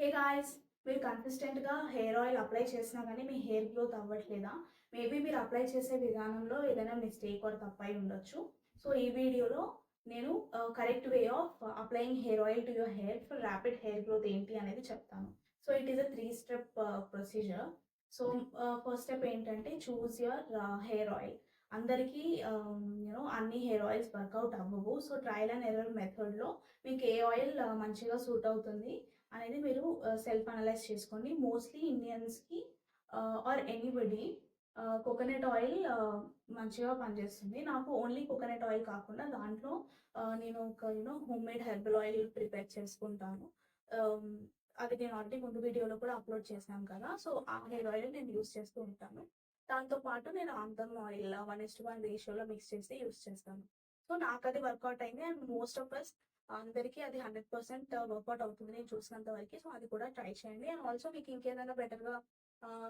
Hey guys, మీరు కన్సిస్టెంట్‌గా hair oil apply చేసినా గానీ మీ హెయిర్ గ్రోత్ అవ్వట్లేదా? మేబీ మీరు అప్లై చేసే విధానంలో ఏదైనా మిస్టేక్ ఆర్ తప్పై ఉండొచ్చు. సో, ఈ వీడియోలో నేను correct way of applying hair oil to your hair for rapid hair growth ఏంటి అనేది చెప్తాను. So, it is a 3 step procedure. So, first step ఏంటంటే చూస్ యువర్ హెయిర్ ఆయిల్. అందరికీ అన్ని హెయిర్ ఆయిల్స్ వర్కౌట్ అవ్వవు. సో, ట్రయల్ అండ్ ఎర్రర్ మెథడ్‌లో మీకు ఏ ఆయిల్ మంచిగా సూట్ అవుతుంది అనేది మీరు సెల్ఫ్ అనలైజ్ చేసుకోండి. మోస్ట్‌లీ ఇండియన్స్‌కి ఆర్ ఎనీబడీ కోకోనట్ ఆయిల్ మంచిగా పనిచేస్తుంది. నాకు ఓన్లీ కోకోనట్ ఆయిల్ కాకుండా దాంట్లో నేను ఒక హోమ్‌మేడ్ హెర్బల్ ఆయిల్ ప్రిపేర్ చేసుకుంటాను. ఆహ్, అది నేను ఆల్రెడీ ముందు వీడియోలో కూడా అప్‌లోడ్ చేశాను కదా! సో, ఆ హెయిర్ ఆయిల్ నేను యూజ్ చేస్తూ ఉంటాను. దాంతో పాటు నేను ఆమ్దం ఆయిల్ 1:1 రేషియోలో మిక్స్ చేసి యూజ్ చేస్తాను. సో, నాకది వర్కౌట్ అయింది. అండ్ మోస్ట్ ఆఫ్ అస్ అందరికీ అది 100% వర్కౌట్ అవుతుంది నేను చూసినంత వరకి. సో, అది కూడా ట్రై చేయండి. అండ్ ఆల్సో మీకు ఇంకేదైనా బెటర్‌గా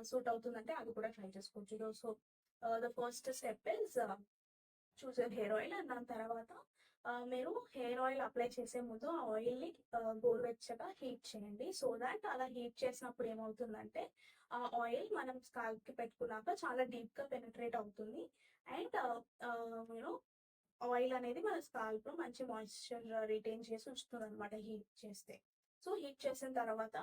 సూట్ అవుతుందంటే అది కూడా ట్రై చేసుకోవచ్చు. So, the first step is choose your hair oil. And దాని తర్వాత మీరు హెయిర్ ఆయిల్ అప్లై చేసే ముందు ఆ ఆయిల్‌ని గోరువెచ్చగా హీట్ చేయండి. సో దాట్ అలా హీట్ చేసినప్పుడు ఏమవుతుందంటే ఆ ఆయిల్ మనం స్కాల్ప్‌కి పెట్టుకున్నాక చాలా డీప్‌గా పెనిట్రేట్ అవుతుంది. అండ్ ఆయిల్ అనేది మన స్కాల్ప్‌లో మంచి మాయిశ్చర్ రిటైన్ చేసి ఉంచుతుందనమాట హీట్ చేస్తే. సో, హీట్ చేసిన తర్వాత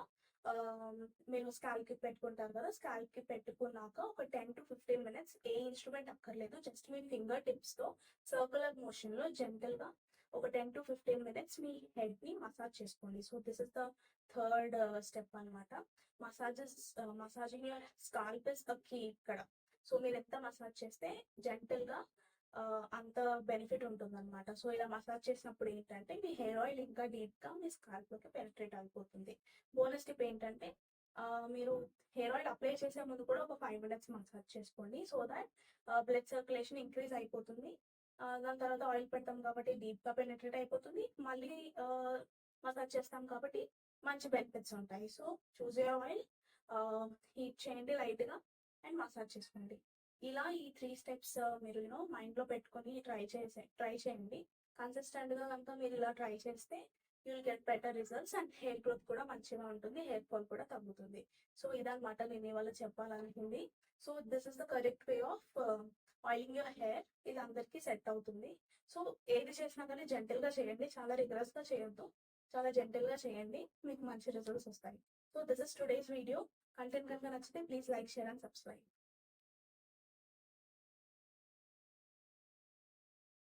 మీరు స్కాల్ప్‌కి పెట్టుకుంటారు కదా! స్కాల్ప్‌కి పెట్టుకున్నాక ఒక 10-15 మినిట్స్ ఏ ఇన్‌స్ట్రుమెంట్ అక్కర్లేదు. జస్ట్ మీ ఫింగర్ టిప్స్‌తో సర్క్యులర్ మోషన్‌లో జెంటిల్‌గా ఒక 10-15 మినిట్స్ మీ హెడ్‌ని మసాజ్ చేసుకోండి. So, this is the third step అనమాట. Massaging your scalp is the key ఇక్కడ. సో, మీరెంత మసాజ్ చేస్తే జెంటిల్‌గా అంత బెనిఫిట్ ఉంటుందనమాట. సో, ఇలా మసాజ్ చేసినప్పుడు ఏంటంటే, మీ హెయిర్ ఆయిల్ ఇంకా డీప్‌గా మీ స్కాల్ప్‌లోకి పెనిట్రేట్ అయిపోతుంది. బోనస్ టిప్ ఏంటంటే, మీరు హెయిర్ ఆయిల్ అప్లై చేసే ముందు కూడా ఒక 5 మినిట్స్ మసాజ్ చేసుకోండి. So that blood circulation increase అయిపోతుంది. దాని తర్వాత ఆయిల్ పెడతాం కాబట్టి డీప్‌గా పెనిట్రేట్ అయిపోతుంది. మళ్ళీ మసాజ్ చేస్తాం కాబట్టి మంచి బెనిఫిట్స్ ఉంటాయి. So, choose your oil, heat చేయండి లైట్‌గా అండ్ మసాజ్ చేసుకోండి. ఇలా ఈ 3 స్టెప్స్ మీరు మైండ్‌లో పెట్టుకొని ట్రై చేయండి. కన్సిస్టెంట్‌గా గనుక మీరు ఇలా ట్రై చేస్తే you will get better results and hair growth కూడా మంచిగా ఉంటుంది. హెయిర్ ఫాల్ కూడా తగ్గుతుంది. సో, ఇదనమాట నేను ఇవాళ చెప్పాలనుకుంది. So, this is the correct way of oiling your hair. ఇది అందరికీ సెట్ అవుతుంది. సో, ఏది చేసినా కానీ జెంటిల్‌గా చేయండి. చాలా రిగరస్‌గా చేయొద్దు. చాలా జెంటిల్‌గా చేయండి. మీకు మంచి రిజల్ట్స్ వస్తాయి. So, this is today's video. Content కనుక నచ్చితే please like, share and subscribe.